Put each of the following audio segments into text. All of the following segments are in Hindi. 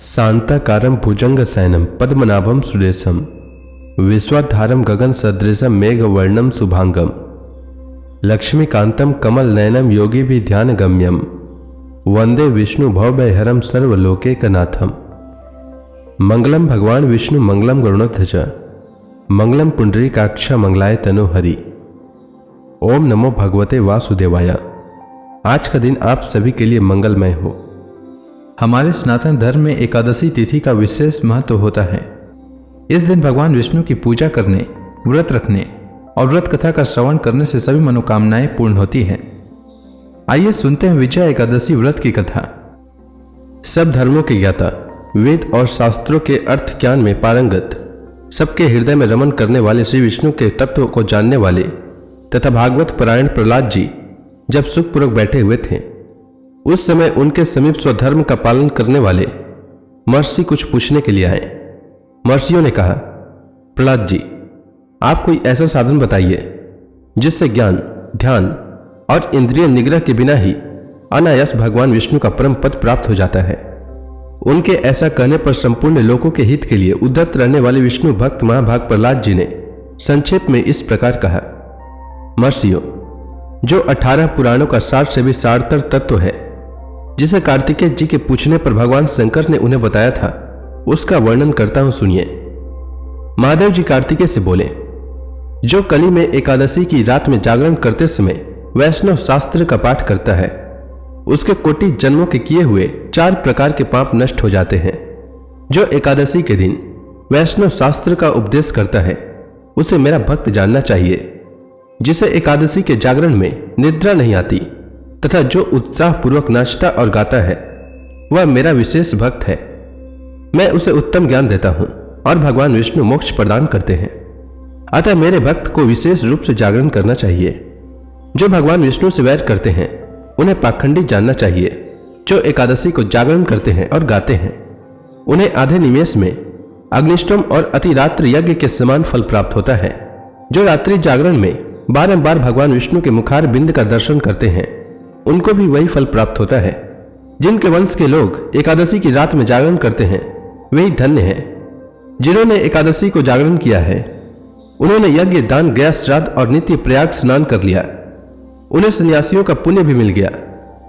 शांताकारं भुजंगशयनं पद्मनाभं सुरेशं विश्वाधारं गगनसदृशं मेघवर्णं शुभांगं लक्ष्मीकान्तं कमलनयनं योगिभिर्ध्यानगम्यं वंदे विष्णु भवभयहरं सर्वलोकैकनाथं। मंगलम भगवान विष्णु मंगलम गरुड़ध्वज मंगलम पुंडरीकाक्ष मंगलाय तनोहरि। ओम नमो भगवते वासुदेवाय। आज का दिन आप सभी के लिए मंगलमय हो। हमारे सनातन धर्म में एकादशी तिथि का विशेष महत्व होता है। इस दिन भगवान विष्णु की पूजा करने, व्रत रखने और व्रत कथा का श्रवण करने से सभी मनोकामनाएं पूर्ण होती हैं। आइए सुनते हैं विजया एकादशी व्रत की कथा। सब धर्मों के ज्ञाता, वेद और शास्त्रों के अर्थ ज्ञान में पारंगत, सबके हृदय में रमन करने वाले श्री विष्णु के तत्व को जानने वाले तथा भागवत परायण प्रहलाद जी जब सुखपूर्वक बैठे हुए थे, उस समय उनके समीप स्वधर्म का पालन करने वाले महर्षि कुछ पूछने के लिए आए। महर्षियों ने कहा, प्रहलाद जी, आप कोई ऐसा साधन बताइए जिससे ज्ञान, ध्यान और इंद्रिय निग्रह के बिना ही अनायास भगवान विष्णु का परम पद प्राप्त हो जाता है। उनके ऐसा कहने पर संपूर्ण लोगों के हित के लिए उद्धत रहने वाले विष्णु भक्त महाभाग प्रहलाद जी ने संक्षेप में इस प्रकार कहा, महर्षियों, जो 18 पुराणों का सार से भी सारतर तत्व है, जिसे कार्तिकेय जी के पूछने पर भगवान शंकर ने उन्हें बताया था, उसका वर्णन करता हूं, सुनिए। महादेव जी कार्तिकेय से बोले, जो कली में एकादशी की रात में जागरण करते समय वैष्णव शास्त्र का पाठ करता है, उसके कोटि जन्मों के किए हुए 4 प्रकार के पाप नष्ट हो जाते हैं। जो एकादशी के दिन वैष्णव शास्त्र का उपदेश करता है, उसे मेरा भक्त जानना चाहिए। जिसे एकादशी के जागरण में निद्रा नहीं आती तथा जो उत्साह पूर्वक नाचता और गाता है, वह मेरा विशेष भक्त है। मैं उसे उत्तम ज्ञान देता हूं और भगवान विष्णु मोक्ष प्रदान करते हैं। अतः मेरे भक्त को विशेष रूप से जागरण करना चाहिए। जो भगवान विष्णु से वैर करते हैं, उन्हें पाखंडी जानना चाहिए। जो एकादशी को जागरण करते हैं और गाते हैं, उन्हें आधे निमेष में अग्निष्टोम और अतिरात्र यज्ञ के समान फल प्राप्त होता है। जो रात्रि जागरण में बारंबार भगवान विष्णु के मुखार बिंद का दर्शन करते हैं, उनको भी वही फल प्राप्त होता है। जिनके वंश के लोग एकादशी की रात में जागरण करते हैं, वही धन्य हैं। जिन्होंने एकादशी को जागरण किया है, उन्होंने यज्ञ, दान, गया, श्राद्ध और नित्य प्रयाग स्नान कर लिया। उन्हें सन्यासियों का पुण्य भी मिल गया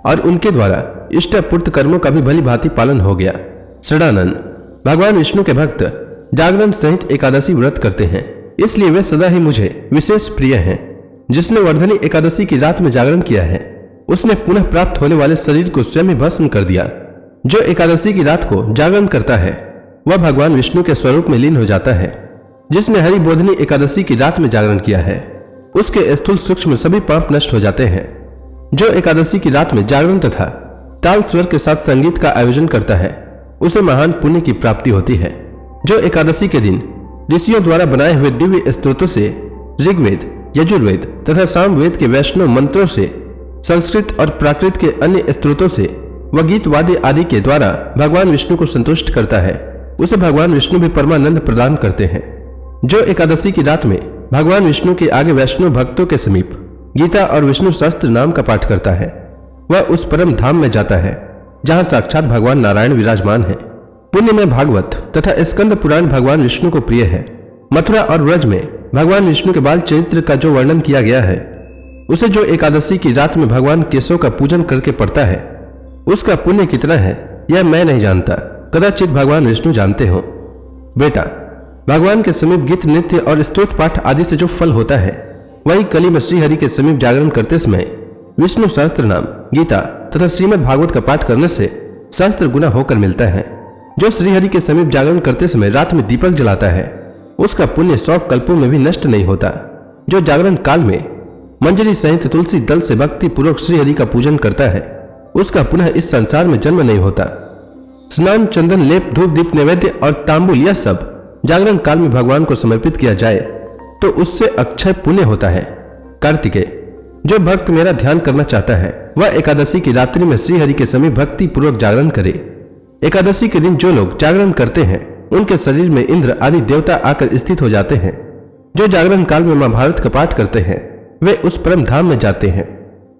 और उनके द्वारा इष्ट पूर्त कर्मों का भी भली भांति पालन हो गया। षडानंद, भगवान विष्णु के भक्त जागरण सहित एकादशी व्रत करते हैं, इसलिए वे सदा ही मुझे विशेष प्रिय हैं। जिसने वर्धनी एकादशी की रात में जागरण किया है, उसने पुनः प्राप्त होने वाले शरीर को स्वयं ही भस्म कर दिया। जो एकादशी की रात को जागरण करता है, वह भगवान विष्णु के स्वरूप में लीन हो जाता है। जिसने हरि बोधनी एकादशी की रात में जागरण किया है, उसके स्थूल सूक्ष्म सभी पाप नष्ट हो जाते हैं। जो एकादशी की रात में जागरण तथा ताल स्वर के साथ संगीत का आयोजन करता है, उसे महान पुण्य की प्राप्ति होती है। जो एकादशी के दिन ऋषियों द्वारा बनाए हुए दिव्य स्तोत्रों से, ऋग्वेद, यजुर्वेद तथा सामवेद के वैष्णव मंत्रों से, संस्कृत और प्राकृत के अन्य स्त्रोतों से व गीत वाद्य आदि के द्वारा भगवान विष्णु को संतुष्ट करता है, उसे भगवान विष्णु भी परमानंद प्रदान करते हैं। जो एकादशी की रात में भगवान विष्णु के आगे वैष्णव भक्तों के समीप गीता और विष्णु सहस्त्र नाम का पाठ करता है, वह उस परम धाम में जाता है जहां साक्षात भगवान नारायण विराजमान है। पुण्य में भागवत तथा स्कंद पुराण भगवान विष्णु को प्रिय है। मथुरा और व्रज में भगवान विष्णु के बाल चरित्र का जो वर्णन किया गया है, उसे जो एकादशी की रात में भगवान केशव का पूजन करके पढ़ता है, उसका पुण्य कितना है यह मैं नहीं जानता, कदाचित भगवान विष्णु जानते हो। बेटा, भगवान के समीप गीत, नृत्य और स्तोत्र पाठ आदि से जो फल होता है, वही कली में श्रीहरि के समीप जागरण करते समय विष्णु सहस्त्र नाम, गीता तथा श्रीमद् भागवत का पाठ करने से सहस्त्र गुना होकर मिलता है। जो श्रीहरि के समीप जागरण करते समय रात में दीपक जलाता है, उसका पुण्य 100 कल्पों में भी नष्ट नहीं होता। जो जागरण काल में मंजरी सहित तुलसी दल से भक्ति पूर्वक श्रीहरि का पूजन करता है, उसका पुनः इस संसार में जन्म नहीं होता। स्नान, चंदन, लेप, धूप, दीप, नैवेद्य और तांबुल, यह सब जागरण काल में भगवान को समर्पित किया जाए तो उससे अक्षय पुण्य होता है। कार्तिकेय, जो भक्त मेरा ध्यान करना चाहता है, वह एकादशी की रात्रि में श्रीहरि के समीप भक्ति पूर्वक जागरण करे। एकादशी के दिन जो लोग जागरण करते हैं, उनके शरीर में इंद्र आदि देवता आकर स्थित हो जाते हैं। जो जागरण काल में महाभारत का पाठ करते हैं, वे उस परम धाम में जाते हैं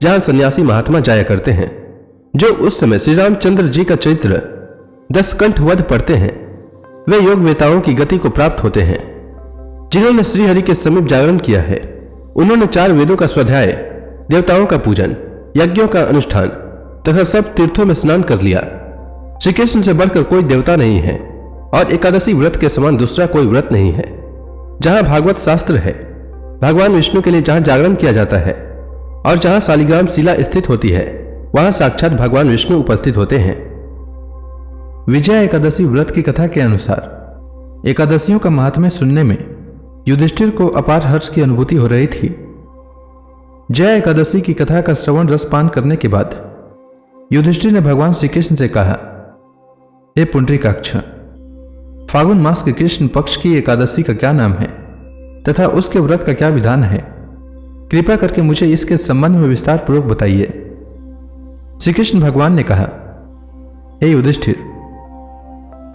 जहां सन्यासी महात्मा जाया करते हैं। जो उस समय श्री रामचंद्र जी का चरित्र 10 कंठ वध पढ़ते हैं वे योग वेताओं की गति को प्राप्त होते हैं। जिन्होंने श्रीहरि के समीप जागरण किया है उन्होंने 4 वेदों का स्वाध्याय, देवताओं का पूजन, यज्ञों का अनुष्ठान तथा सब तीर्थों में स्नान कर लिया। श्री कृष्ण से बढ़कर कोई देवता नहीं है और एकादशी व्रत के समान दूसरा कोई व्रत नहीं है। जहां भागवत शास्त्र है, भगवान विष्णु के लिए जहां जागरण किया जाता है और जहां शालिग्राम शिला स्थित होती है वहां साक्षात भगवान विष्णु उपस्थित होते हैं। विजया एकादशी व्रत की कथा के अनुसार एकादशियों का महात्म्य सुनने में युधिष्ठिर को अपार हर्ष की अनुभूति हो रही थी। जया एकादशी की कथा का श्रवण रसपान करने के बाद युधिष्ठिर ने भगवान श्री कृष्ण से कहा, हे पुंडरीकाक्ष, फागुन मास के कृष्ण पक्ष की एकादशी का क्या नाम है तथा उसके व्रत का क्या विधान है? कृपा करके मुझे इसके संबंध में विस्तार पूर्वक बताइए। श्री कृष्ण भगवान ने कहा, हे युधिष्ठिर,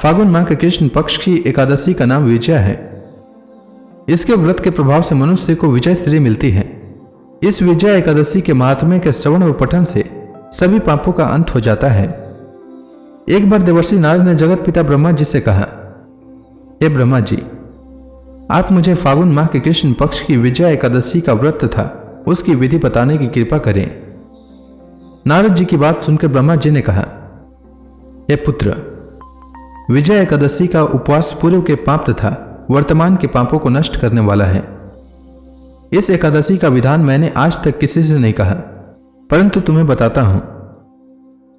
फागुन माह के कृष्ण पक्ष की एकादशी का नाम विजया है। इसके व्रत के प्रभाव से मनुष्य को विजय श्री मिलती है। इस विजया एकादशी के महात्म्य के श्रवण और पठन से सभी पापों का अंत हो जाता है। एक बार देवर्षि नारद ने जगत पिता ब्रह्मा जी से कहा, हे ब्रह्मा जी, आप मुझे फागुन माह के कृष्ण पक्ष की विजया एकादशी का व्रत तथा उसकी विधि बताने की कृपा करें। नारद जी की बात सुनकर ब्रह्मा जी ने कहा, हे पुत्र, विजया एकादशी का उपवास पूर्व के पाप तथा वर्तमान के पापों को नष्ट करने वाला है। इस एकादशी का विधान मैंने आज तक किसी से नहीं कहा, परंतु तुम्हें बताता हूं।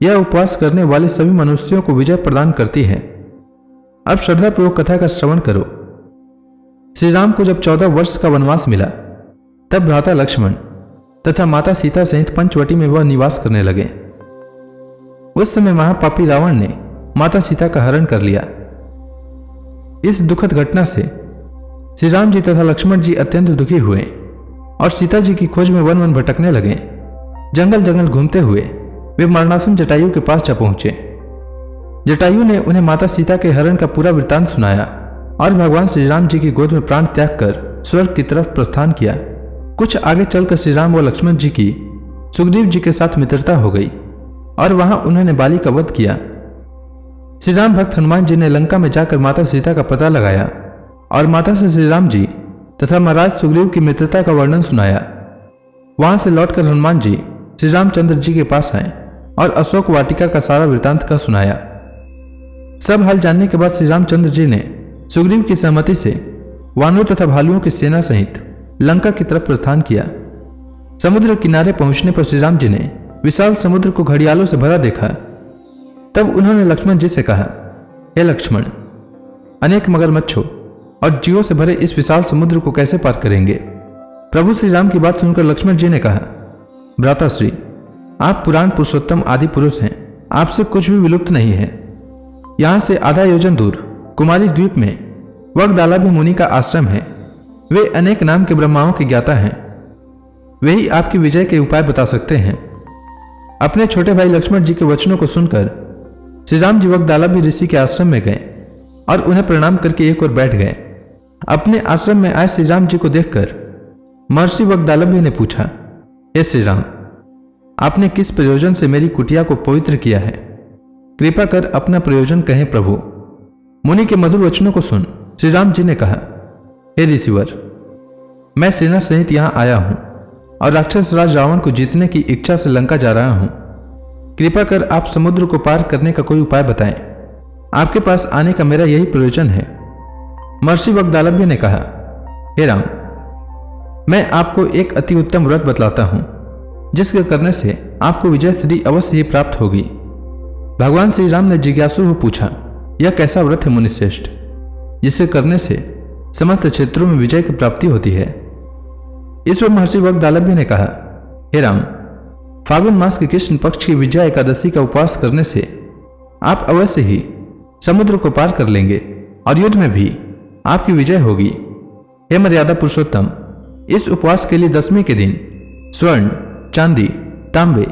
यह उपवास करने वाले सभी मनुष्यों को विजय प्रदान करती है। अब श्रद्धापूर्वक कथा का श्रवण करो। श्री राम को जब 14 वर्ष का वनवास मिला तब भ्राता लक्ष्मण तथा माता सीता सहित पंचवटी में वह निवास करने लगे। उस समय महापापी रावण ने माता सीता का हरण कर लिया। इस दुखद घटना से श्री राम जी तथा लक्ष्मण जी अत्यंत दुखी हुए और सीता जी की खोज में वन वन भटकने लगे। जंगल जंगल घूमते हुए वे मरणासन जटायु के पास जा पहुंचे। जटायु ने उन्हें माता सीता के हरण का पूरा वृत्तांत सुनाया और भगवान श्री राम जी की गोद में प्राण त्याग कर स्वर्ग की तरफ प्रस्थान किया। कुछ आगे चलकर श्री राम व लक्ष्मण जी की सुग्रीव जी के साथ मित्रता हो गई और वहां उन्होंने बाली का वध किया। श्री राम भक्त हनुमान जी ने लंका में जाकर माता सीता का पता लगाया और माता से श्री राम जी तथा महाराज सुग्रीव की मित्रता का वर्णन सुनाया। वहां से लौटकर हनुमान जी श्री रामचंद्र जी के पास आए और अशोक वाटिका का सारा वृतांत का सुनाया। सब हाल जानने के बाद श्री रामचंद्र जी ने सुग्रीव की सहमति से वानरों तथा भालुओं की सेना सहित लंका की तरफ प्रस्थान किया। समुद्र किनारे पहुंचने पर श्री राम जी ने विशाल समुद्र को घड़ियालों से भरा देखा। तब उन्होंने लक्ष्मण जी से कहा, हे लक्ष्मण, अनेक मगरमच्छों और जीवों से भरे इस विशाल समुद्र को कैसे पार करेंगे? प्रभु श्री राम की बात सुनकर लक्ष्मण जी ने कहा, भ्राताश्री, आप पुराण पुरुषोत्तम आदि पुरुष हैं, आपसे कुछ भी विलुप्त नहीं है। यहां से आधा योजन दूर कुमारी द्वीप में वगदालाभी मुनि का आश्रम है। वे अनेक नाम के ब्रह्माओं के ज्ञाता हैं। वे ही आपकी विजय के उपाय बता सकते हैं। अपने छोटे भाई लक्ष्मण जी के वचनों को सुनकर श्री राम जी वगदालाभी ऋषि के आश्रम में गए और उन्हें प्रणाम करके एक ओर बैठ गए। अपने आश्रम में आए श्री राम जी को देखकर महर्षि वगदालाभी ने पूछा, हे श्री राम, आपने किस प्रयोजन से मेरी कुटिया को पवित्र किया है? कृपा कर अपना प्रयोजन कहें प्रभु। मुनि के मधुर वचनों को सुन श्री राम जी ने कहा, हे ऋषिवर, मैं सेना सहित यहां आया हूं और राक्षस राज रावण को जीतने की इच्छा से लंका जा रहा हूं। कृपा कर आप समुद्र को पार करने का कोई उपाय बताएं। आपके पास आने का मेरा यही प्रयोजन है। महर्षि वगदालभ्य ने कहा, हे राम, मैं आपको एक अति उत्तम व्रत बतलाता हूं जिसके करने से आपको विजय श्री अवश्य ही प्राप्त होगी। भगवान श्री राम ने जिज्ञासु हो पूछा, यह कैसा व्रत है मुनिश्रेष्ठ जिसे करने से समस्त क्षेत्रों में विजय की प्राप्ति होती है? इस पर महर्षि वगदालभ्य ने कहा, हे राम, फागुन मास के कृष्ण पक्ष की विजया एकादशी का उपवास करने से आप अवश्य ही समुद्र को पार कर लेंगे और युद्ध में भी आपकी विजय होगी। हे मर्यादा पुरुषोत्तम, इस उपवास के लिए 10वीं के दिन स्वर्ण, चांदी, तांबे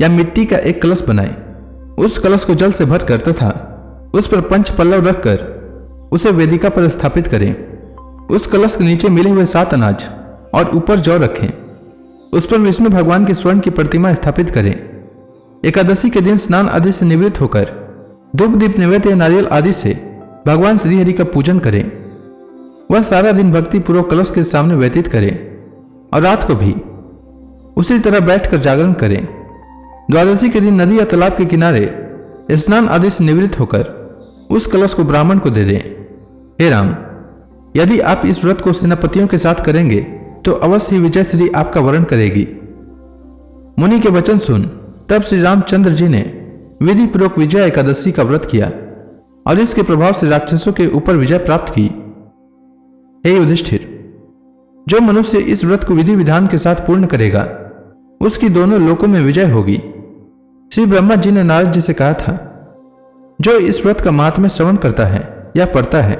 या मिट्टी का एक कलश बनाएं। उस कलश को जल से भरकर तथा उस पर पंच पल्लव रखकर उसे वेदिका पर स्थापित करें। उस कलश के नीचे मिले हुए 7 अनाज और ऊपर जौ रखें। उस पर विष्णु भगवान की स्वर्ण की प्रतिमा स्थापित करें। एकादशी के दिन स्नान आदि से निवृत्त होकर धूप दीप नैवेद्य या नारियल आदि से भगवान श्री हरि का पूजन करें। वह सारा दिन भक्ति पूर्वक कलश के सामने व्यतीत करें और रात को भी उसी तरह बैठकर जागरण करें। द्वादशी के दिन नदी या तालाब के किनारे स्नान आदि से निवृत्त होकर उस कलश को ब्राह्मण को दे दें। हे राम, यदि आप इस व्रत को सेनापतियों के साथ करेंगे तो अवश्य ही विजय श्री आपका वरण करेगी। मुनि के वचन सुन तब श्री रामचंद्र जी ने विधि पूर्वक विजया एकादशी का व्रत किया और इसके प्रभाव से राक्षसों के ऊपर विजय प्राप्त की। हे युधिष्ठिर, जो मनुष्य इस व्रत को विधि विधान के साथ पूर्ण करेगा उसकी दोनों लोकों में विजय होगी। श्री ब्रह्मा जी ने नारद जी से कहा था, जो इस व्रत का महात्म्य श्रवण करता है या पढ़ता है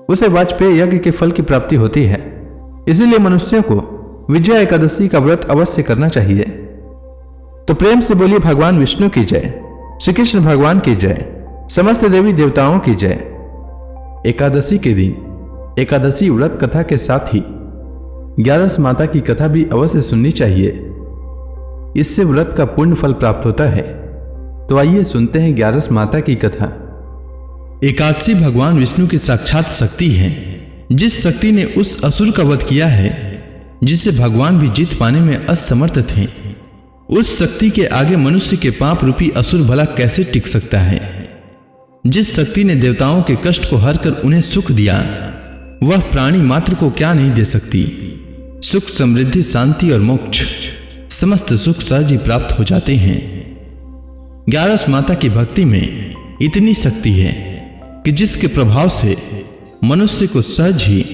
उसे वाजपेय यज्ञ के फल की प्राप्ति होती है। इसीलिए मनुष्यों को विजया एकादशी का व्रत अवश्य करना चाहिए। तो प्रेम से बोलिए भगवान विष्णु की जय, श्री कृष्ण भगवान की जय, समस्त देवी देवताओं की जय। एकादशी के दिन एकादशी व्रत कथा के साथ ही 11 माता की कथा भी अवश्य सुननी चाहिए। इससे व्रत का पुण्य फल प्राप्त होता है। तो आइए सुनते हैं 11 माता की कथा। एकादशी भगवान विष्णु की साक्षात शक्ति है। जिस शक्ति ने उस असुर का वध किया है जिसे भगवान भी जीत पाने में असमर्थ थे, उस शक्ति के आगे मनुष्य के पाप रूपी असुर भला कैसे टिक सकता है। जिस शक्ति ने देवताओं के कष्ट को हर कर उन्हें सुख दिया, वह प्राणी मात्र को क्या नहीं दे सकती। सुख, समृद्धि, शांति और मोक्ष समस्त सुख सहज ही प्राप्त हो जाते हैं। 11 माता की भक्ति में इतनी शक्ति है कि जिसके प्रभाव से मनुष्य को सहज ही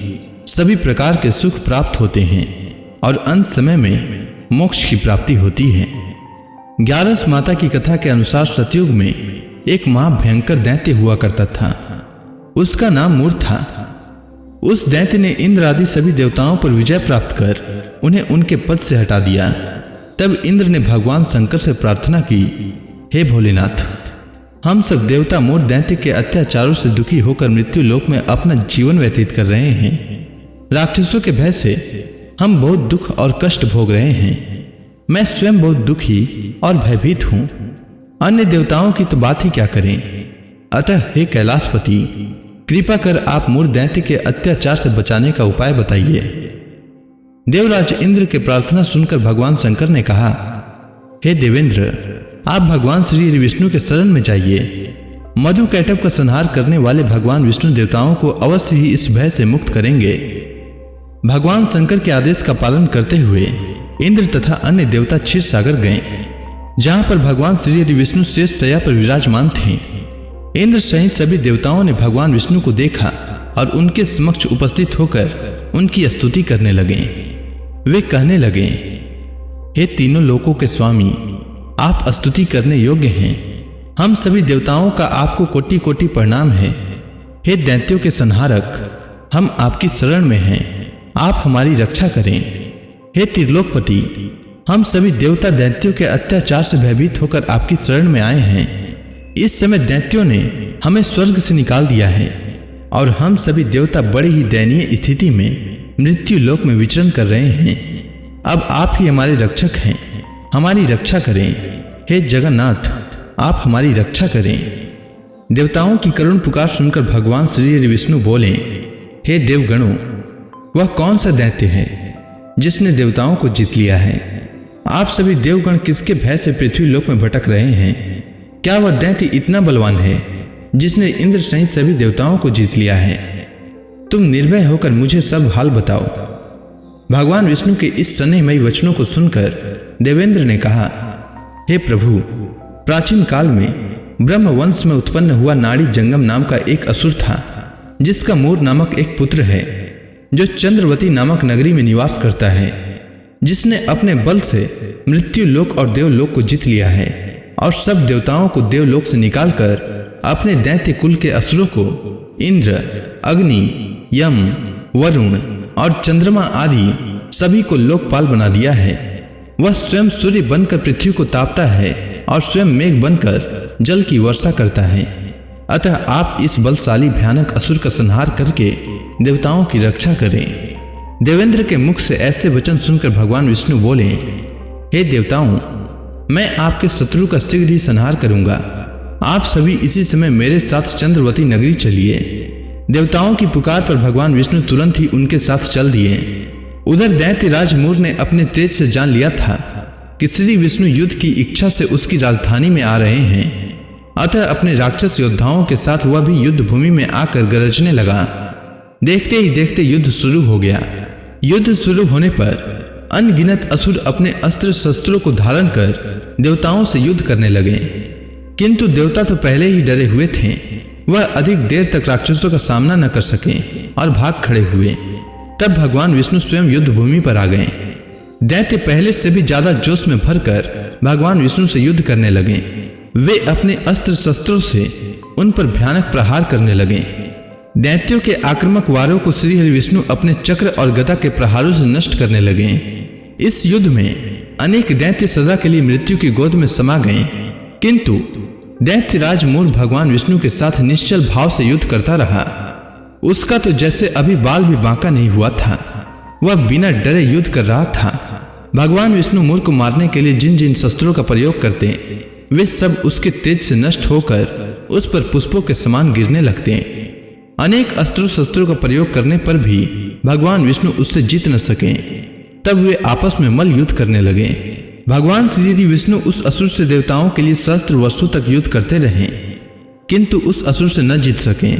सभी प्रकार के सुख प्राप्त होते हैं और अंत समय में मोक्ष की प्राप्ति होती है। 11 माता की कथा के अनुसार सतयुग में एक महाभयंकर दैत्य हुआ करता था। उसका नाम मूर था। उस दैत्य ने इंद्र आदि सभी देवताओं पर विजय प्राप्त कर उन्हें उनके पद से हटा दिया। तब इंद्र ने भगवान शंकर से प्रार्थना की, हे भोलेनाथ, हम सब देवता मूर दैत्य के अत्याचारों से दुखी होकर मृत्यु लोक में अपना जीवन व्यतीत कर रहे हैं। राक्षसों के भय से हम बहुत दुख और कष्ट भोग रहे हैं। मैं स्वयं बहुत दुखी और भयभीत हूं। अन्य देवताओं की तो बात ही क्या करें। अतः हे कैलाशपति, कृपा कर आप मूर दैत्य के अत्याचार से बचाने का उपाय बताइए। देवराज इंद्र के प्रार्थना सुनकर भगवान शंकर ने कहा, हे देवेंद्र, आप भगवान श्री विष्णु के शरण में जाइए। मधु कैटव का संहार करने वाले भगवान विष्णु देवताओं को अवश्य ही इस भय से मुक्त करेंगे। भगवान शंकर के आदेश का पालन करते हुए इंद्र तथा अन्य देवता क्षीर सागर गए, जहां पर भगवान श्री विष्णु शेष शैया पर विराजमान थे। इंद्र सहित सभी देवताओं ने भगवान विष्णु को देखा और उनके समक्ष उपस्थित होकर उनकी स्तुति करने लगे। वे कहने लगे, हे तीनों लोकों के स्वामी, आप स्तुति करने योग्य हैं। हम सभी देवताओं का आपको कोटि कोटि प्रणाम है। हे दैत्यों के संहारक, हम आपकी शरण में हैं, आप हमारी रक्षा करें। हे त्रिलोकपति, हम सभी देवता दैत्यों के अत्याचार से भयभीत होकर आपकी शरण में आए हैं। इस समय दैत्यों ने हमें स्वर्ग से निकाल दिया है और हम सभी देवता बड़ी ही दयनीय स्थिति में मृत्यु लोक में विचरण कर रहे हैं। अब आप ही हमारे रक्षक हैं, हमारी रक्षा करें। हे जगन्नाथ, आप हमारी रक्षा करें। देवताओं की करुण पुकार सुनकर भगवान श्री विष्णु बोले, हे देवगणों, वह कौन सा दैत्य है जिसने देवताओं को जीत लिया है। आप सभी देवगण किसके भय से पृथ्वी लोक में भटक रहे हैं। क्या वह दैत्य इतना बलवान है जिसने इंद्र सहित सभी देवताओं को जीत लिया है। तुम निर्भय होकर मुझे सब हाल बताओ। भगवान विष्णु के इस स्नेहमयी वचनों को सुनकर देवेंद्र ने कहा, हे प्रभु, प्राचीन काल में ब्रह्म वंश में उत्पन्न हुआ नाड़ी जंगम नाम का एक असुर था, जिसका मूर नामक एक पुत्र है, जो चंद्रवती नामक नगरी में निवास करता है, जिसने अपने बल से मृत्यु लोक और देवलोक को जीत लिया है और सब देवताओं को देवलोक से निकालकर अपने दैत्य कुल के असुरों को इंद्र, अग्नि, यम, वरुण और चंद्रमा आदि सभी को लोकपाल बना दिया है। वह स्वयं सूर्य बनकर पृथ्वी को तापता है और स्वयं मेघ बनकर जल की वर्षा करता है। अतः आप इस बलशाली भयानक असुर का संहार करके देवताओं की रक्षा करें। देवेंद्र के मुख से ऐसे वचन सुनकर भगवान विष्णु बोले, हे देवताओं, मैं आपके शत्रु का शीघ्र ही संहार करूंगा। आप सभी इसी समय मेरे साथ चंद्रवती नगरी चलिए। देवताओं की पुकार पर भगवान विष्णु तुरंत ही उनके साथ चल दिए। उधर दैत्यराज मूर ने अपने तेज से जान लिया था कि श्री विष्णु युद्ध की इच्छा से उसकी राजधानी में आ रहे हैं, अतः अपने राक्षस योद्धाओं के साथ वह भी युद्ध भूमि में आकर गरजने लगा। देखते ही देखते युद्ध शुरू हो गया। युद्ध शुरू होने पर अनगिनत असुर अपने अस्त्र शस्त्रों को धारण कर देवताओं से युद्ध करने लगे, किंतु देवता तो पहले ही डरे हुए थे। वह अधिक देर तक राक्षसों का सामना न कर सके और भाग खड़े हुए। तब भगवान विष्णु स्वयं युद्ध भूमि पर आ गए। दैत्य पहले से भी ज्यादा जोश में भरकर भगवान विष्णु से युद्ध करने लगे। वे अपने अस्त्र शस्त्रों से उन पर भयानक प्रहार करने लगे। दैत्यों के आक्रामक वारों को श्री हरि विष्णु अपने चक्र और गदा के प्रहारों से नष्ट करने लगे। इस युद्ध में अनेक दैत्य सदा के लिए मृत्यु की गोद में समा गए, किंतु दैत्यराज मूर भगवान विष्णु के साथ निश्चल भाव से युद्ध करता रहा। उसका तो जैसे अभी बाल भी बांका नहीं हुआ था। वह बिना डरे युद्ध कर रहा था। भगवान विष्णु मूर को मारने के लिए जिन जिन शस्त्रों का प्रयोग करते, वे सब उसके तेज से नष्ट होकर उस पर पुष्पों के समान गिरने लगते। अनेक अस्त्र शस्त्रों का प्रयोग करने पर भी भगवान विष्णु उससे जीत न सके। तब वे आपस में मल्ल युद्ध करने लगे। भगवान श्री विष्णु उस असुर से देवताओं के लिए सहस्त्र वर्षों तक युद्ध करते रहे, किंतु उस असुर से न जीत सके।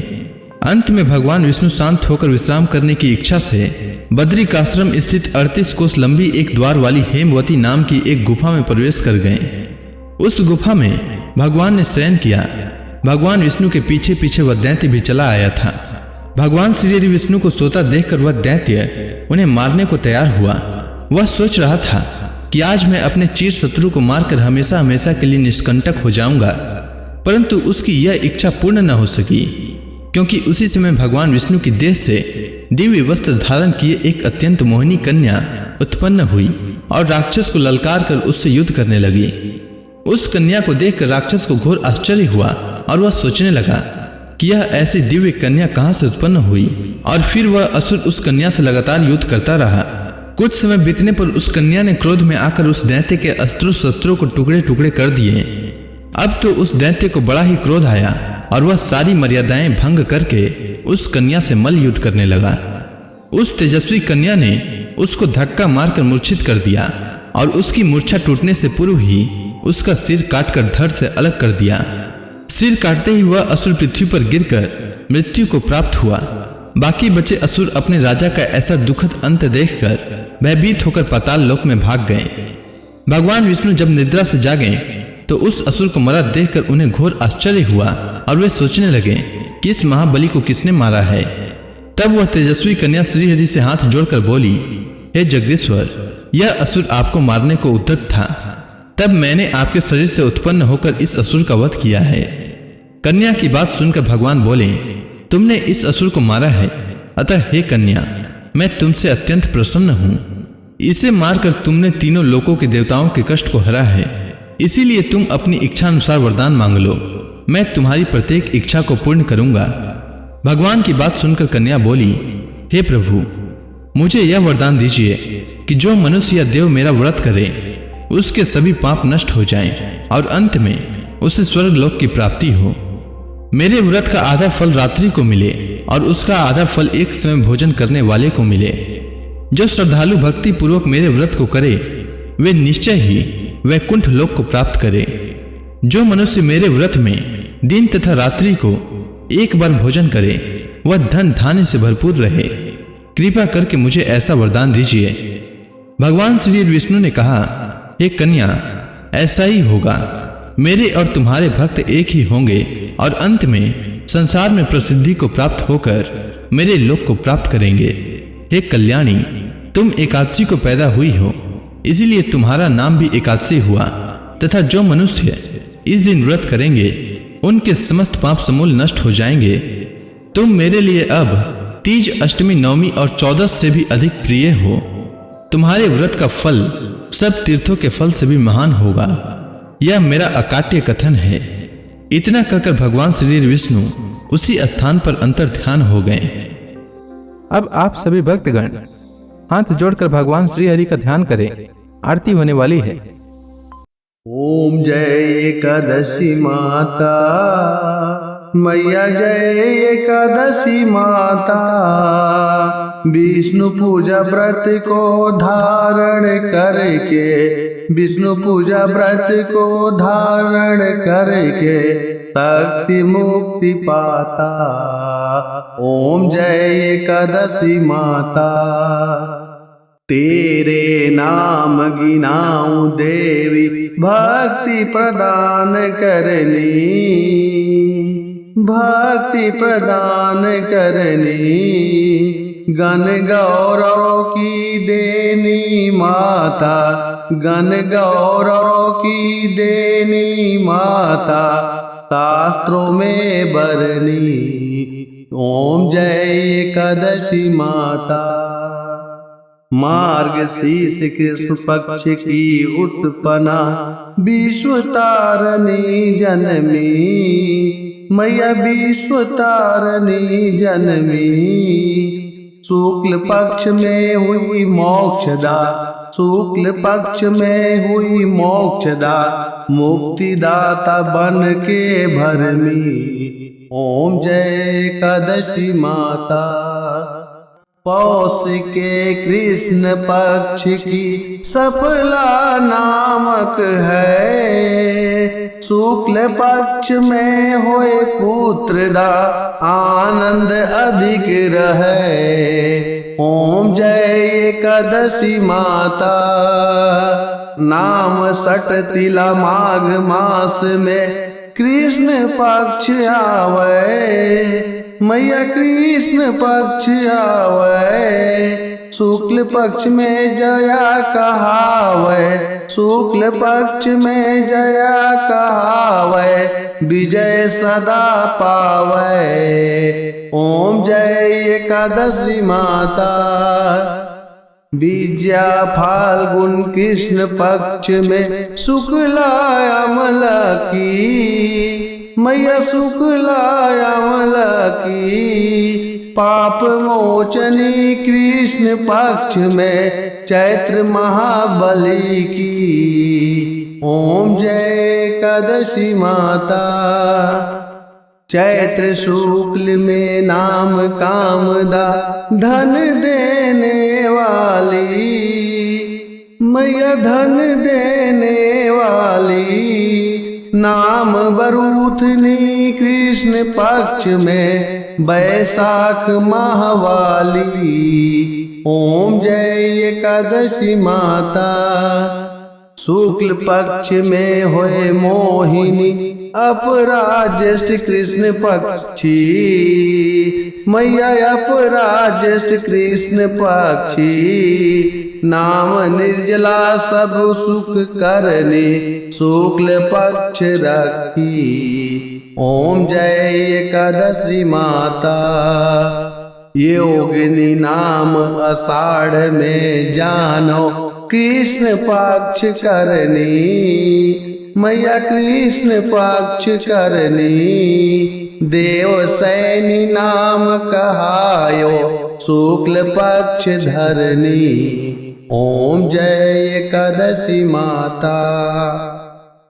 अंत में भगवान विष्णु शांत होकर विश्राम करने की इच्छा से बद्रिकाश्रम स्थित 38 कोस लंबी एक द्वार वाली हेमवती नाम की एक गुफा में प्रवेश कर गए। उस गुफा में भगवान ने शयन किया। भगवान विष्णु के पीछे पीछे वह दैत्य भी चला आया था। भगवान श्री विष्णु को सोता देखकर वह दैत्य उन्हें मारने को तैयार हुआ। वह सोच रहा था कि आज मैं अपने चीर शत्रु को मारकर हमेशा हमेशा के लिए निष्कंटक हो जाऊंगा, परंतु उसकी यह इच्छा पूर्ण न हो सकी, क्योंकि उसी समय भगवान विष्णु की देह से दिव्य वस्त्र धारण किए एक अत्यंत मोहिनी कन्या उत्पन्न हुई और राक्षस को ललकार कर उससे युद्ध करने लगी। उस कन्या को देखकर राक्षस को घोर आश्चर्य हुआ और वह सोचने लगा कि यह ऐसी दिव्य कन्या कहां से उत्पन्न हुई, और फिर वह असुर उस कन्या से लगातार युद्ध करता रहा। कुछ समय बीतने पर उस कन्या ने क्रोध में आकर उस दैत्य के अस्त्र शस्त्रों को टुकड़े टुकड़े कर दिए। अब तो उस दैत्य को बड़ा ही क्रोध आया और वह सारी मर्यादाएं भंग करके उस कन्या से मल्ल युद्ध करने लगा। उस तेजस्वी कन्या ने उसको धक्का मारकर मूर्छित कर दिया और उसकी मूर्छा टूटने से पूर्व ही उसका सिर काटकर धड़ से अलग कर दिया। सिर काटते ही वह असुर पृथ्वी पर गिरकर मृत्यु को प्राप्त हुआ। बाकी बचे असुर अपने राजा का ऐसा दुखद अंत देखकर भयभीत होकर पाताल लोक में भाग गए। भगवान विष्णु जब निद्रा से जागे तो उस असुर को मरा देखकर उन्हें घोर आश्चर्य हुआ और वे सोचने लगे कि इस महाबली को किसने मारा है। तब वह तेजस्वी कन्या श्रीहरि से हाथ जोड़कर बोली, हे जगदीश्वर, यह असुर आपको मारने को उद्यत था, तब मैंने आपके शरीर से उत्पन्न होकर इस असुर का वध किया है। कन्या की बात सुनकर भगवान बोले, तुमने इस असुर को मारा है, अतः हे कन्या, मैं तुमसे अत्यंत प्रसन्न हूँ। इसे मारकर तुमने तीनों लोकों के देवताओं के कष्ट को हरा है, इसीलिए तुम अपनी इच्छा अनुसार वरदान मांग लो, मैं तुम्हारी प्रत्येक इच्छा को पूर्ण करूंगा। भगवान की बात सुनकर कन्या बोली, हे प्रभु, मुझे यह वरदान दीजिए कि जो मनुष्य या देव मेरा व्रत करे उसके सभी पाप नष्ट हो जाएं और अंत में उसे स्वर्ग लोक की प्राप्ति हो। मेरे व्रत का आधा फल रात्रि को मिले और उसका आधा फल एक समय भोजन करने वाले को मिले। जो श्रद्धालु भक्ति पूर्वक मेरे व्रत को करे वे निश्चय ही वैकुंठ लोक को प्राप्त करे। जो मनुष्य मेरे व्रत में दिन तथा रात्रि को एक बार भोजन करे वह धन धान्य से भरपूर रहे। कृपा करके मुझे ऐसा वरदान दीजिए। भगवान श्री विष्णु ने कहा, हे कन्या, ऐसा ही होगा। मेरे और तुम्हारे भक्त एक ही होंगे और अंत में संसार में प्रसिद्धि को प्राप्त होकर मेरे लोक को प्राप्त करेंगे। हे कल्याणी, तुम एकादशी को पैदा हुई हो, इसीलिए तुम्हारा नाम भी एकादशी हुआ, तथा जो मनुष्य इस दिन व्रत करेंगे उनके समस्त पाप समूल नष्ट हो जाएंगे। तुम मेरे लिए अब तीज, अष्टमी, नवमी और 14 से भी अधिक प्रिय हो। तुम्हारे व्रत का फल सब तीर्थों के फल से भी महान होगा। यह मेरा अकाट्य कथन है। इतना कहकर भगवान श्री विष्णु उसी स्थान पर अंतर ध्यान हो गए। अब आप सभी भक्तगण हाथ जोड़कर भगवान श्री हरि का ध्यान करें। आरती होने वाली है। ओम जय एकादशी माता, मैया जय एकादशी माता। विष्णु पूजा व्रत को धारण करके, विष्णु पूजा व्रत को धारण करके शक्ति मुक्ति पाता। ओम जय एकादशी माता। तेरे नाम गिनाऊं देवी, भक्ति प्रदान करनी, भक्ति प्रदान करनी। गण गौरव की देनी माता, गण गौरव की देनी माता, शास्त्रों में बरनी। ओम जय एकादशी माता। मार्गशीर्ष कृष्ण पक्ष की उत्पन्ना, विश्व तारणी जनमी, मैया विश्व तारणी जनमी। शुक्ल पक्ष में हुई मोक्षदा, शुक्ल पक्ष में हुई मोक्षदा, मुक्तिदाता बन के भरमी। ओम जय एकादशी माता। पौष के कृष्ण पक्ष की सफला नामक है, शुक्ल पक्ष में होए पुत्रदा, आनंद अधिक रहे। ओम जय एकादशी माता। नाम सट तिला माघ मास में कृष्ण पक्ष आवे, मैया कृष्ण पक्ष आवे। शुक्ल पक्ष में जया कहावे, शुक्ल पक्ष में जया कहावे, विजय सदा पावे। ओम जय एकादशी माता। विद्या फाल्गुन कृष्ण पक्ष में शुक्ला अमला की, मैया शुक्ला अमला की। पाप मोचनी कृष्ण पक्ष में चैत्र महाबली की। ओम जय एकादशी माता। चैत्र शुक्ल में नाम कामदा, धन देने वाली, मैया धन देने वाली। नाम बरूथनी कृष्ण पक्ष में बैसाख माहवाली। ओम जय एकादशी माता। शुक्ल पक्ष में होए मोहिनी, अपराज्येष्ठ कृष्ण पक्षी, मैया अपराज्येष्ठ कृष्ण पक्षी। नाम निर्जला सब सुख करने, शुक्ल पक्ष रखी। ओम जय एकादशी माता। योगिनी नाम आषाढ़ में जानो, कृष्ण पक्ष करनी, मैया कृष्ण पक्ष करनी। देव सैनी नाम कहायो, शुक्ल पक्ष धरनी। ओम जय एकादशी माता।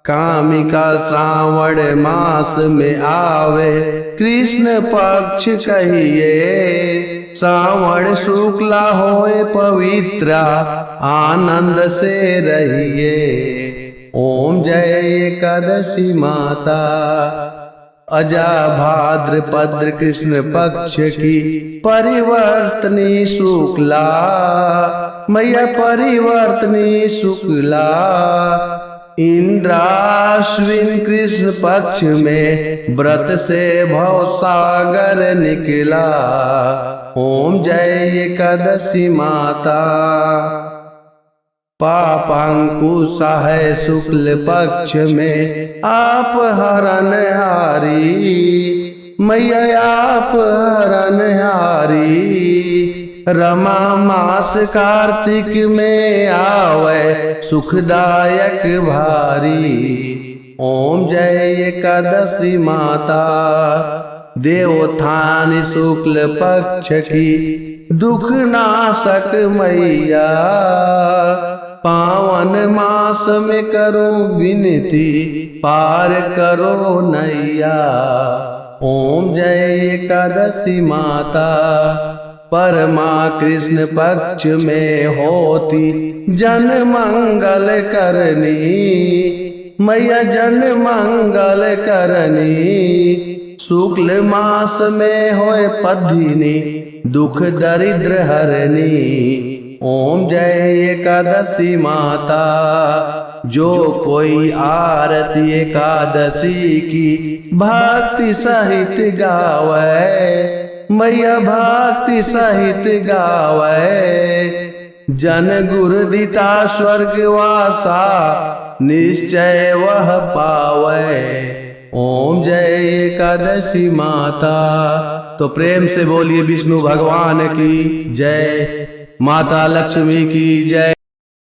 कामिका श्रावण मास में आवे, कृष्ण पक्ष कहिए। श्रावण शुक्ला होए पवित्रा, आनंद से रहिए। ओम जय एकादशी माता। अजा भाद्रपद कृष्ण पक्ष की परिवर्तनी शुक्ला, मैया परिवर्तनी शुक्ला। इंद्राश्विन कृष्ण पक्ष में व्रत से भवसागर निकला। ओम जय एकादशी माता। पापांकुश है शुक्ल पक्ष में आप हरणहारी, मैया आप हरणहारी। रमा मास कार्तिक में आवे, सुखदायक भारी। ओम जय एकादशी माता। देवोत्थान शुक्ल पक्ष की दुख नाशक मैया, पावन मास में करो विनती, पार करो नैया। ओम जय एकादशी माता, परमा कृष्ण पक्ष में होती, जन मंगल करनी, मैया जन मंगल करनी। शुक्ल मास में होए पद्धिनी, दुख दरिद्र हरनी। ओम जय एकादशी माता, जो कोई आरती एकादशी की भक्ति सहित गावे, मैया भक्ति सहित गावे। जन गुरु दिता स्वर्गवासा, निश्चय वह पावे। ओम जय एकादशी माता। तो प्रेम से बोलिए विष्णु भगवान की जय, माता लक्ष्मी की जय।